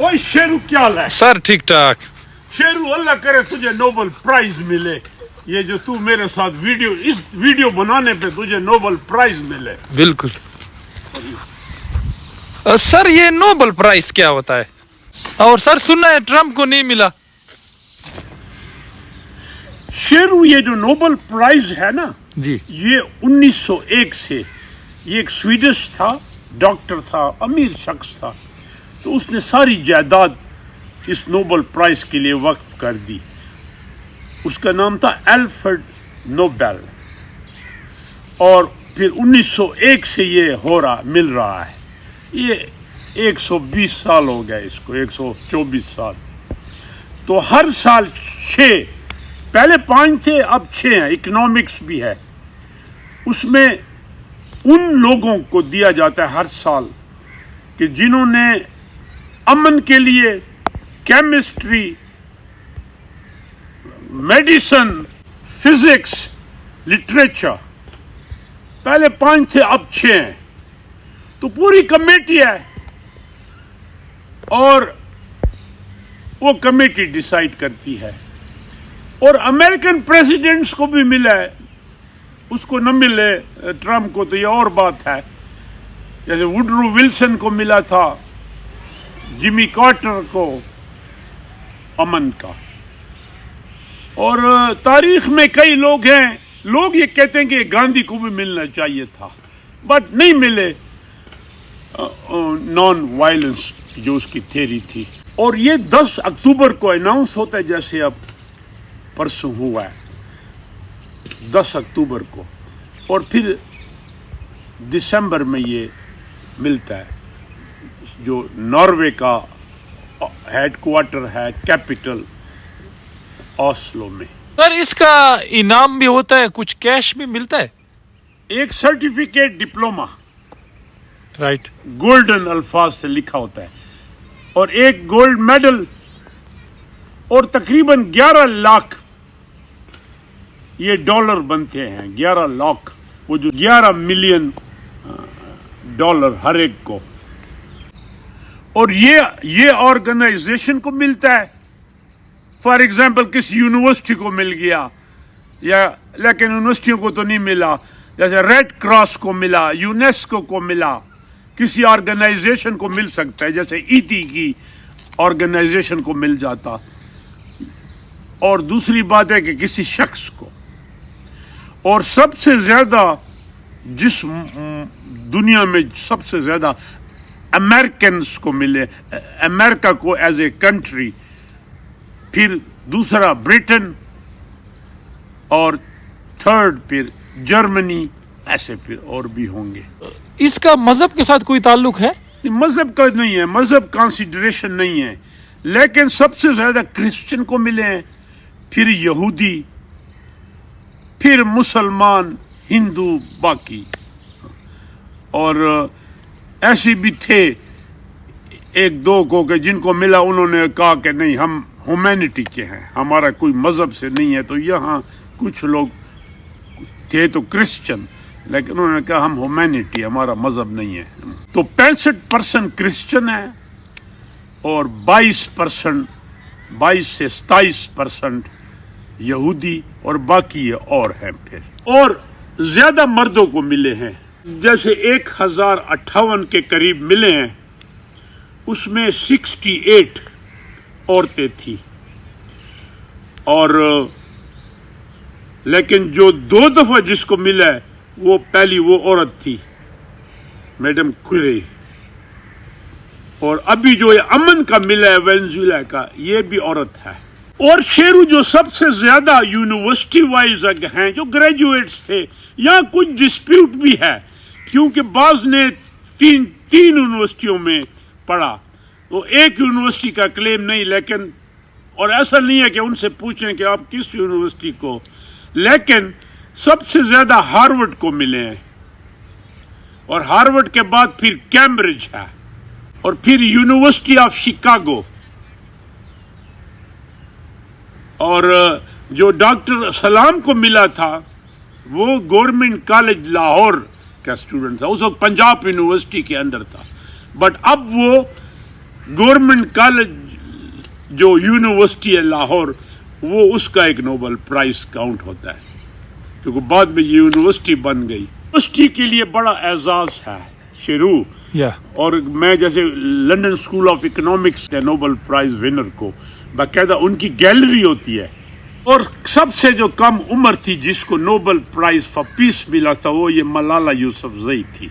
ओए शेरू क्या हाल है? सर ठीक ठाक। शेरू अल्लाह करे तुझे नोबेल प्राइज मिले। ये जो तू मेरे साथ इस वीडियो बनाने पे तुझे नोबेल प्राइज मिले। बिल्कुल। सर ये नोबेल प्राइज क्या होता है? और सर सुना है ट्रम्प को नहीं मिला। शेरू ये जो नोबेल प्राइज है ना जी, ये 1901 से, ये एक स्वीडिश था, डॉक्टर था, अमीर शख्स था, तो उसने सारी जायदाद इस नोबेल प्राइज के लिए वक्फ कर दी। उसका नाम था अल्फ्रेड नोबेल। और फिर 1901 से ये मिल रहा है। ये 120 साल हो गए इसको, 124 साल। तो हर साल 6, पहले 5 थे, अब 6 हैं। इकोनॉमिक्स भी है उसमें। उन लोगों को दिया जाता है हर साल कि जिन्होंने अमन के लिए केमिस्ट्री, मेडिसिन, फिजिक्स, लिटरेचर, पहले 5 थे अब 6 हैं। तो पूरी कमेटी है और वो कमेटी डिसाइड करती है। और अमेरिकन प्रेसिडेंट्स को भी मिला है, उसको न मिले ट्रम्प को तो ये और बात है। जैसे वुडरो विल्सन को मिला था, जिमी कार्टर को अमन का। और तारीख में कई लोग हैं, लोग ये कहते हैं कि गांधी को भी मिलना चाहिए था, बट नहीं मिले। नॉन वायलेंस जो उसकी थ्योरी थी। और ये 10 अक्टूबर को अनाउंस होता है, जैसे अब परसों हुआ है 10 अक्टूबर को। और फिर दिसंबर में ये मिलता है। जो नॉर्वे का हेडक्वार्टर है, कैपिटल ऑस्लो में। सर इसका इनाम भी होता है, कुछ कैश भी मिलता है? एक सर्टिफिकेट, डिप्लोमा, राइट, गोल्डन अल्फाज से लिखा होता है, और एक गोल्ड मेडल, और तकरीबन 11 लाख ये डॉलर बनते हैं। 11 लाख, वो जो 11 मिलियन डॉलर हर एक को। और ये ऑर्गेनाइजेशन को मिलता है। फॉर एग्जाम्पल किसी यूनिवर्सिटी को मिल गया, या लेकिन यूनिवर्सिटियों को तो नहीं मिला। जैसे रेड क्रॉस को मिला, यूनेस्को को मिला, किसी ऑर्गेनाइजेशन को मिल सकता है, जैसे ईटी की ऑर्गेनाइजेशन को मिल जाता। और दूसरी बात है कि किसी शख्स को। और सबसे ज्यादा जिस दुनिया में सबसे ज्यादा अमेरिकन्स को मिले, अमेरिका को एज ए कंट्री, फिर दूसरा ब्रिटेन, और थर्ड फिर जर्मनी, ऐसे फिर और भी होंगे। इसका मजहब के साथ कोई ताल्लुक है? मजहब का नहीं है, मजहब कंसिडरेशन नहीं है। लेकिन सबसे ज्यादा क्रिश्चियन को मिले हैं, फिर यहूदी, फिर मुसलमान, हिंदू, बाकी। और ऐसे भी थे 1-2 को कि जिनको मिला उन्होंने कहा कि नहीं, हम ह्यूमैनिटी के हैं, हमारा कोई मजहब से नहीं है। तो यहाँ कुछ लोग थे तो क्रिश्चियन, लेकिन उन्होंने कहा हम ह्यूमैनिटी, हमारा मजहब नहीं है। तो 65% क्रिश्चियन है और 22 से 27% यहूदी, और बाकी ये और हैं फिर। और ज्यादा मर्दों को मिले हैं, जैसे 1058 के करीब मिले हैं, उसमें 68 औरतें थी। और लेकिन जो 2 दफा जिसको मिला है वो पहली वो औरत थी, मैडम क्यूरी। और अभी जो ये अमन का मिला है वेनेजुएला का, ये भी औरत है। और शेरू जो सबसे ज्यादा यूनिवर्सिटी वाइज हैं, जो ग्रेजुएट्स थे, यहाँ कुछ डिस्प्यूट भी है, क्योंकि बाज ने तीन यूनिवर्सिटियों में पढ़ा, तो एक यूनिवर्सिटी का क्लेम नहीं। लेकिन और ऐसा नहीं है कि उनसे पूछें कि आप किस यूनिवर्सिटी को, लेकिन सबसे ज्यादा हार्वर्ड को मिले हैं। और हार्वर्ड के बाद फिर कैम्ब्रिज है, और फिर यूनिवर्सिटी ऑफ शिकागो। और जो डॉक्टर सलाम को मिला था वो गवर्नमेंट कॉलेज लाहौर का स्टूडेंट था, उस वक्त पंजाब यूनिवर्सिटी के अंदर था। बट अब वो गवर्नमेंट कॉलेज जो यूनिवर्सिटी है लाहौर, वो उसका एक नोबेल प्राइज काउंट होता है, क्योंकि बाद में ये यूनिवर्सिटी बन गई। यूनिवर्सिटी के लिए बड़ा एजाज है शुरू। और मैं जैसे लंदन स्कूल ऑफ इकोनॉमिक्स के नोबेल प्राइज विनर को बाकायदा उनकी गैलरी होती है, और सबसे जो कम उम्र थी जिसको नोबेल प्राइज फॉर पीस मिला था वो ये मलाला यूसुफजई थी।